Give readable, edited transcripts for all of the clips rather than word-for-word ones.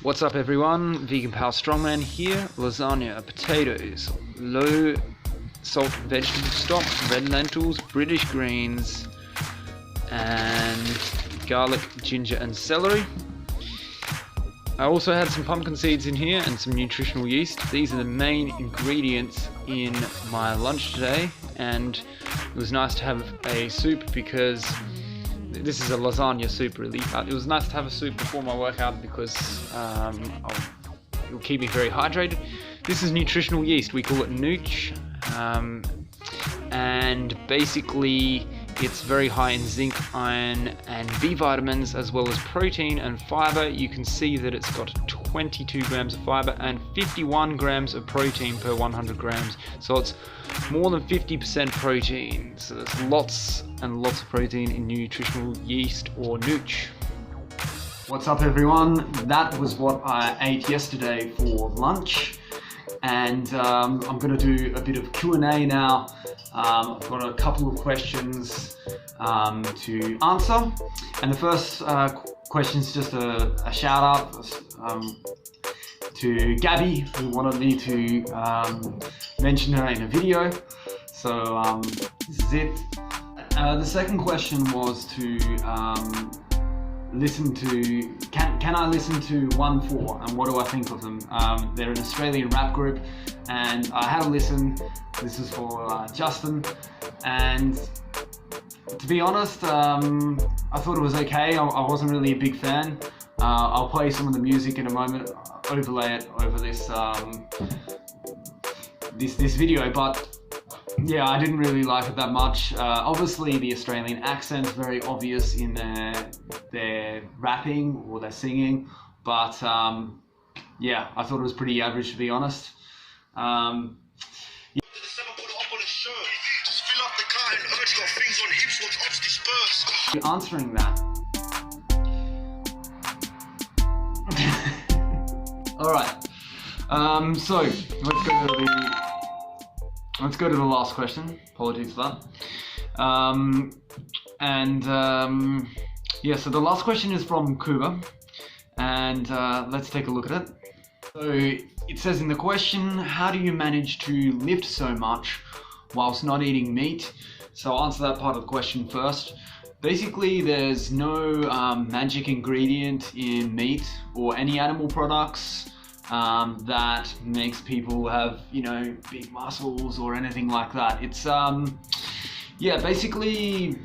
What's up everyone, Vegan Power Strongman here. Lasagna, potatoes, low salt vegetable stock, red lentils, British greens, and garlic, ginger and celery. I also had some pumpkin seeds in here and some nutritional yeast. These are the main ingredients in my lunch today, and it was nice to have a soup because this is a lasagna soup really. It was nice to have a soup before my workout because it will keep me very hydrated. This is nutritional yeast, we call it nooch, and basically it's very high in zinc, iron and B vitamins, as well as protein and fiber. You can see that it's got 22 grams of fiber and 51 grams of protein per 100 grams. So it's more than 50% protein. So there's lots and lots of protein in nutritional yeast or nooch. What's up everyone? That was what I ate yesterday for lunch. And I'm going to do a bit of Q&A now. I've got a couple of questions to answer. And the first question is just a shout out to Gabby, who wanted me to mention her in a video. So this is it. The second question was to listen to, can I listen to 1-4 and what do I think of them? They're an Australian rap group and I had a listen. This is for Justin, and to be honest, I thought it was okay. I wasn't really a big fan. I'll play some of the music in a moment, overlay it over this this video, but yeah, I didn't really like it that much. Obviously the Australian accent's very obvious in their rapping or their singing, but yeah, I thought it was pretty average, to be honest. Answering that. Alright, so let's go to the last question. Apologies for that. Yeah, so the last question is from Kuba, and let's take a look at it. So it says in the question, how do you manage to lift so much whilst not eating meat? So I'll answer that part of the question first. Basically, there's no magic ingredient in meat or any animal products that makes people have, you know, big muscles or anything like that. It's yeah, basically,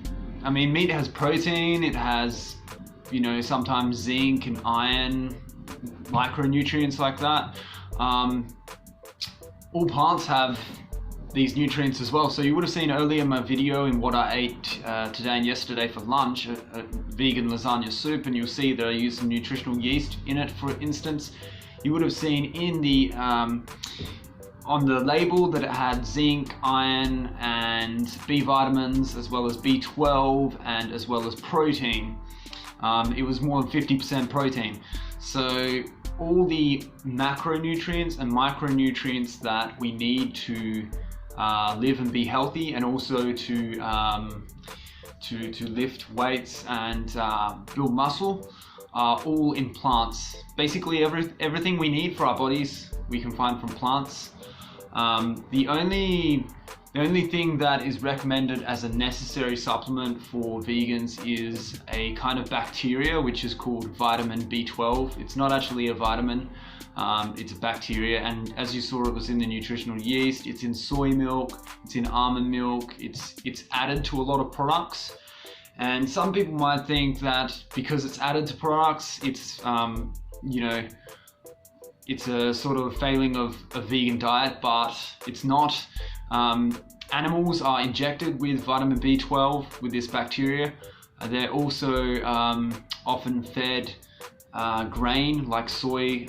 I mean, meat has protein, it has, you know, sometimes zinc and iron, micronutrients like that. All plants have these nutrients as well. So you would have seen earlier in my video in what I ate today and yesterday for lunch, a vegan lasagna soup, and you'll see that I used some nutritional yeast in it. For instance, you would have seen in the on the label that it had zinc, iron and B vitamins, as well as B12 and as well as protein. It was more than 50% protein. So all the macronutrients and micronutrients that we need to live and be healthy, and also to lift weights and build muscle, are all in plants. Basically everything we need for our bodies we can find from plants. The only thing that is recommended as a necessary supplement for vegans is a kind of bacteria which is called vitamin B12. It's not actually a vitamin, it's a bacteria, and as you saw, it was in the nutritional yeast, it's in soy milk, it's in almond milk, it's added to a lot of products. And some people might think that because it's added to products, it's you know, it's a sort of failing of a vegan diet, but it's not. Animals are injected with vitamin B12 with this bacteria. They're also often fed grain like soy,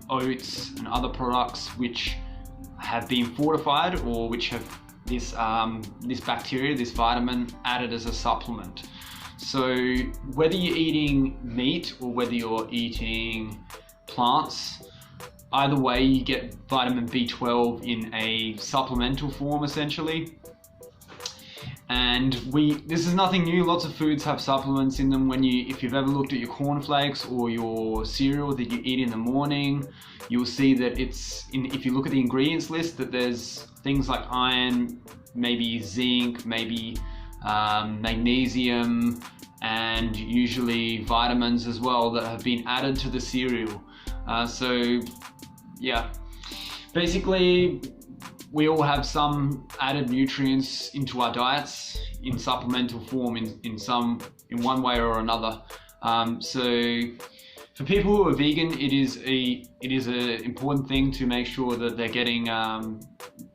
oats and other products which have been fortified or which have this bacteria, this vitamin, added as a supplement. So whether you're eating meat or whether you're eating plants, either way you get vitamin B12 in a supplemental form essentially. And this is nothing new. Lots of foods have supplements in them. If you've ever looked at your cornflakes or your cereal that you eat in the morning, you'll see that if you look at the ingredients list, that there's things like iron, maybe zinc, maybe magnesium, and usually vitamins as well that have been added to the cereal. So yeah, basically we all have some added nutrients into our diets in supplemental form in one way or another. So for people who are vegan, it is an important thing to make sure that they're getting,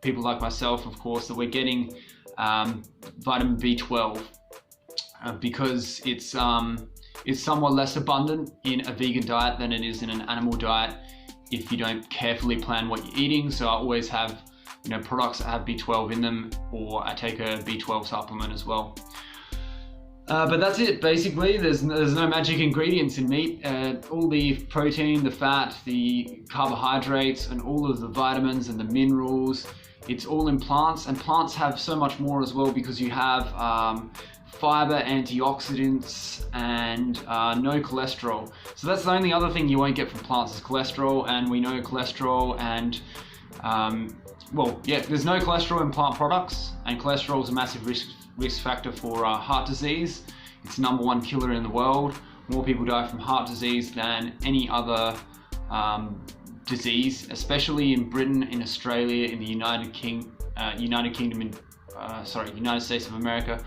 people like myself of course, that we're getting vitamin B12 because it's somewhat less abundant in a vegan diet than it is in an animal diet if you don't carefully plan what you're eating. So I always have products that have B12 in them, or I take a B12 supplement as well. But that's it, basically. There's no magic ingredients in meat. All the protein, the fat, the carbohydrates, and all of the vitamins and the minerals, it's all in plants, and plants have so much more as well because you have fiber, antioxidants, and no cholesterol. So that's the only other thing you won't get from plants is cholesterol, and we know cholesterol and there's no cholesterol in plant products, and cholesterol is a massive risk factor for heart disease. It's the #1 killer in the world. More people die from heart disease than any other disease, especially in Britain, in Australia, in the United States of America,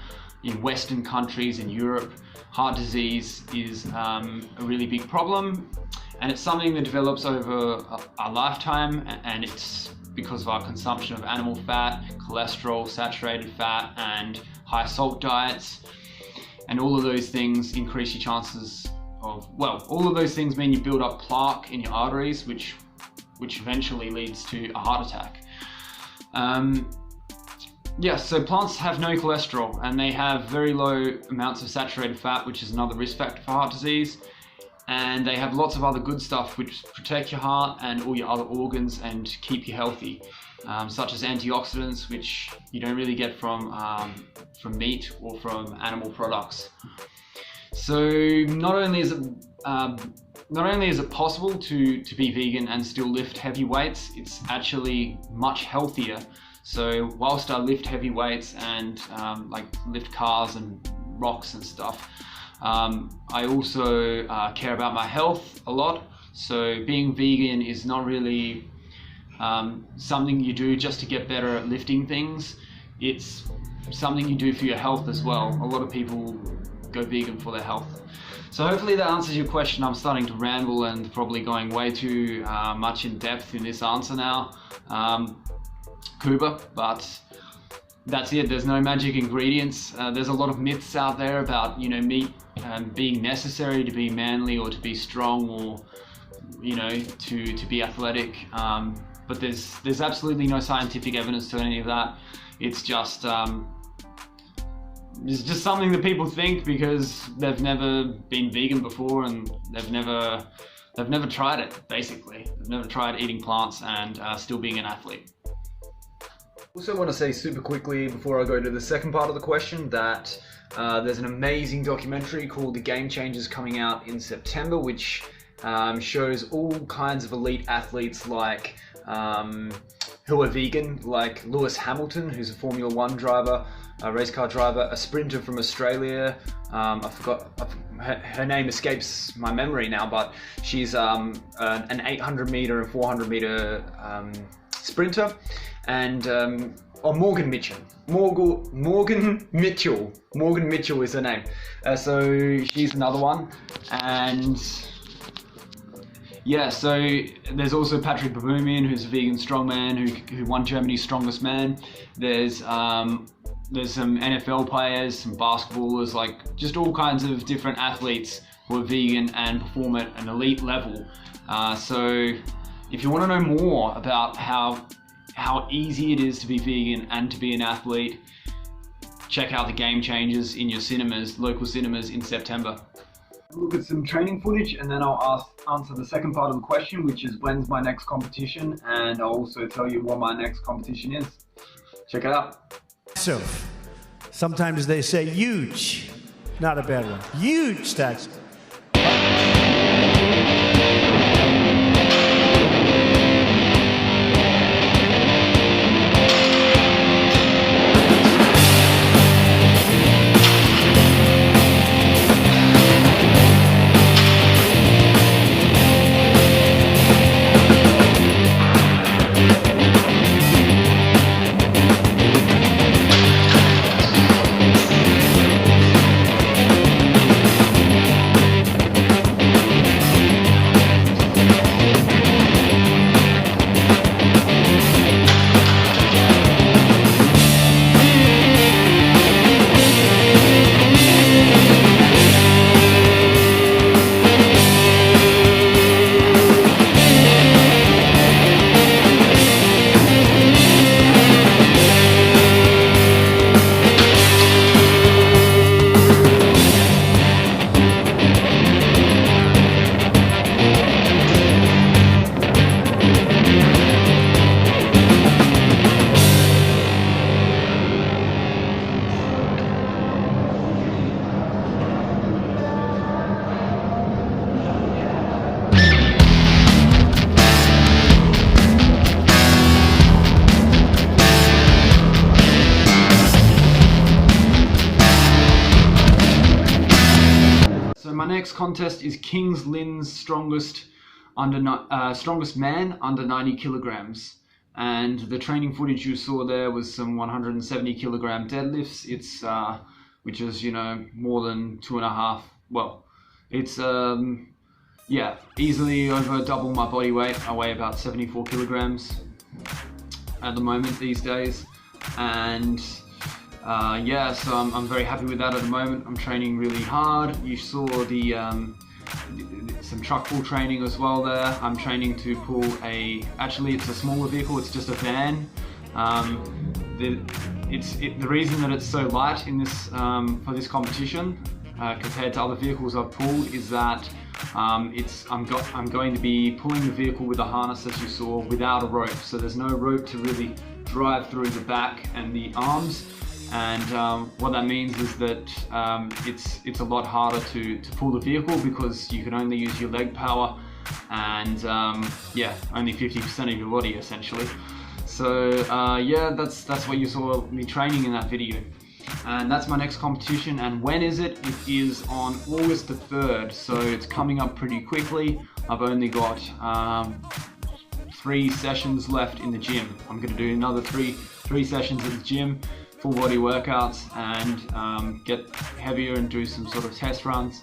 in Western countries, in Europe. Heart disease is a really big problem, and it's something that develops over a lifetime, and it's because of our consumption of animal fat, cholesterol, saturated fat, and high salt diets. And all of those things increase your chances of, all of those things mean you build up plaque in your arteries, which eventually leads to a heart attack. So plants have no cholesterol, and they have very low amounts of saturated fat, which is another risk factor for heart disease. And they have lots of other good stuff which protect your heart and all your other organs and keep you healthy, such as antioxidants, which you don't really get from meat or from animal products. So not only is it possible to be vegan and still lift heavy weights, it's actually much healthier. So whilst I lift heavy weights and lift cars and rocks and stuff, I also care about my health a lot. So being vegan is not really something you do just to get better at lifting things. It's something you do for your health as well. A lot of people go vegan for their health. So hopefully that answers your question. I'm starting to ramble and probably going way too much in depth in this answer now, Kuba, but that's it. There's no magic ingredients. There's a lot of myths out there about meat being necessary to be manly or to be strong or to be athletic. But there's absolutely no scientific evidence to any of that. It's just something that people think because they've never been vegan before and they've never tried it. Basically, they've never tried eating plants and still being an athlete. Also want to say super quickly before I go to the second part of the question that there's an amazing documentary called The Game Changers coming out in September, which shows all kinds of elite athletes like who are vegan, like Lewis Hamilton, who's a Formula 1 driver, a race car driver, a sprinter from Australia. I forgot, her name escapes my memory now, but she's an 800 meter and 400 meter sprinter. And Morgan Mitchell. Morgan Mitchell is her name. So she's another one. And yeah, so there's also Patrick Babumian, who's a vegan strongman who won Germany's Strongest Man. There's some NFL players, some basketballers, like just all kinds of different athletes who are vegan and perform at an elite level. So if you want to know more about how easy it is to be vegan and to be an athlete, check out The Game Changers in your local cinemas in September. Look at some training footage and then I'll answer the second part of the question, which is when's my next competition, and I'll also tell you what my next competition is. Check it out. So, Sometimes they say huge, not a bad one. Huge stacks. My next contest is Kings Lynn's strongest man under 90 kilograms, and the training footage you saw there was some 170 kilogram deadlifts. It's which is, you know, more than 2.5. Well, it's yeah, easily over double my body weight. I weigh about 74 kilograms at the moment these days, and yeah, so I'm very happy with that at the moment. I'm training really hard. You saw the some truck pull training as well there. I'm training to pull actually it's a smaller vehicle, it's just a van. The reason that it's so light in this for this competition compared to other vehicles I've pulled is that I'm going to be pulling the vehicle with a harness, as you saw, without a rope. So there's no rope to really drive through the back and the arms. And what that means is that it's a lot harder to pull the vehicle because you can only use your leg power and yeah, only 50% of your body essentially. So yeah, that's what you saw me training in that video. And that's my next competition. And when is it? It is on August the 3rd, so it's coming up pretty quickly. I've only got 3 sessions left in the gym. I'm going to do another three sessions at the gym, full body workouts, and get heavier and do some sort of test runs.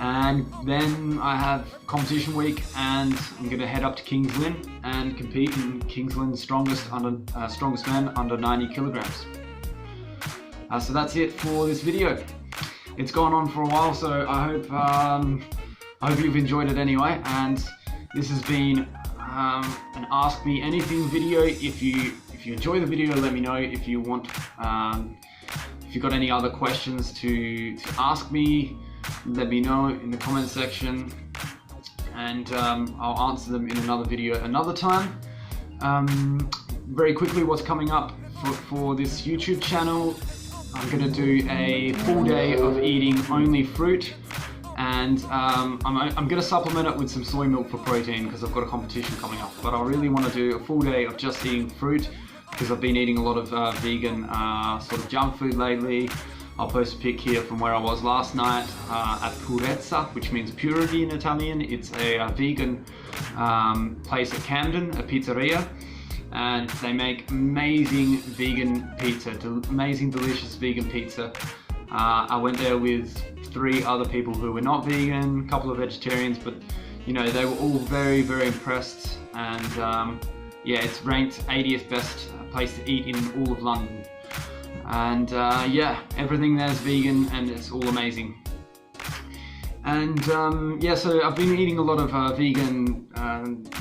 And then I have competition week, and I'm going to head up to Kings Lynn and compete in Kings Lynn's strongest man under 90 kilograms. So that's it for this video. It's gone on for a while, so I hope you've enjoyed it anyway. And this has been an Ask Me Anything video. If you enjoy the video, let me know. If you want, if you've got any other questions to ask me, let me know in the comment section, and I'll answer them in another video another time. Very quickly, what's coming up for this YouTube channel? I'm going to do a full day of eating only fruit, and I'm going to supplement it with some soy milk for protein because I've got a competition coming up. But I really want to do a full day of just eating fruit because I've been eating a lot of vegan sort of junk food lately. I'll post a pic here from where I was last night at Purezza, which means purity in Italian. It's a vegan place at Camden, a pizzeria. And they make amazing vegan pizza, amazing delicious vegan pizza. I went there with 3 other people who were not vegan, a couple of vegetarians, but you know, they were all very, very impressed. And yeah, it's ranked 80th best place to eat in all of London. And yeah, everything there is vegan and it's all amazing. And yeah, so I've been eating a lot of vegan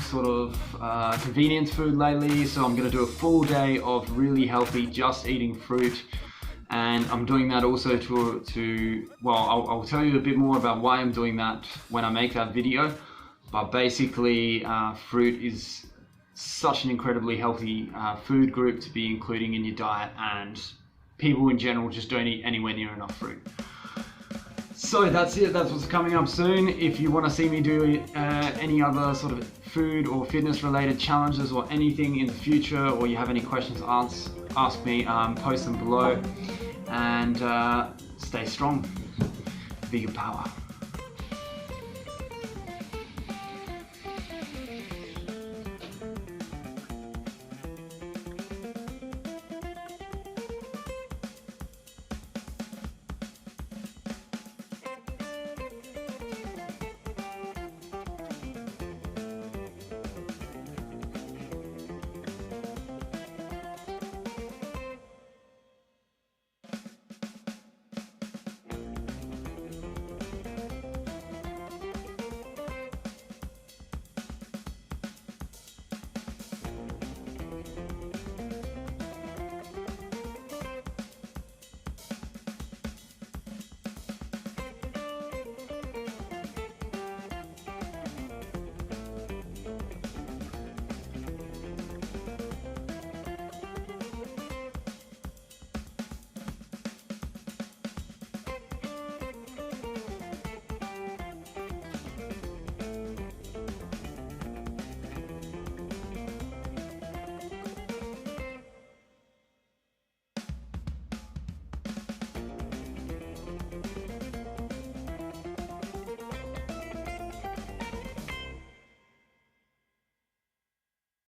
sort of convenience food lately, so I'm going to do a full day of really healthy, just eating fruit. And I'm doing that also well, I'll tell you a bit more about why I'm doing that when I make that video. But basically, fruit is such an incredibly healthy food group to be including in your diet, and people in general just don't eat anywhere near enough fruit. So that's it, that's what's coming up soon. If you want to see me do any other sort of food or fitness related challenges or anything in the future, or you have any questions, ask me, post them below, and stay strong. Bigger power.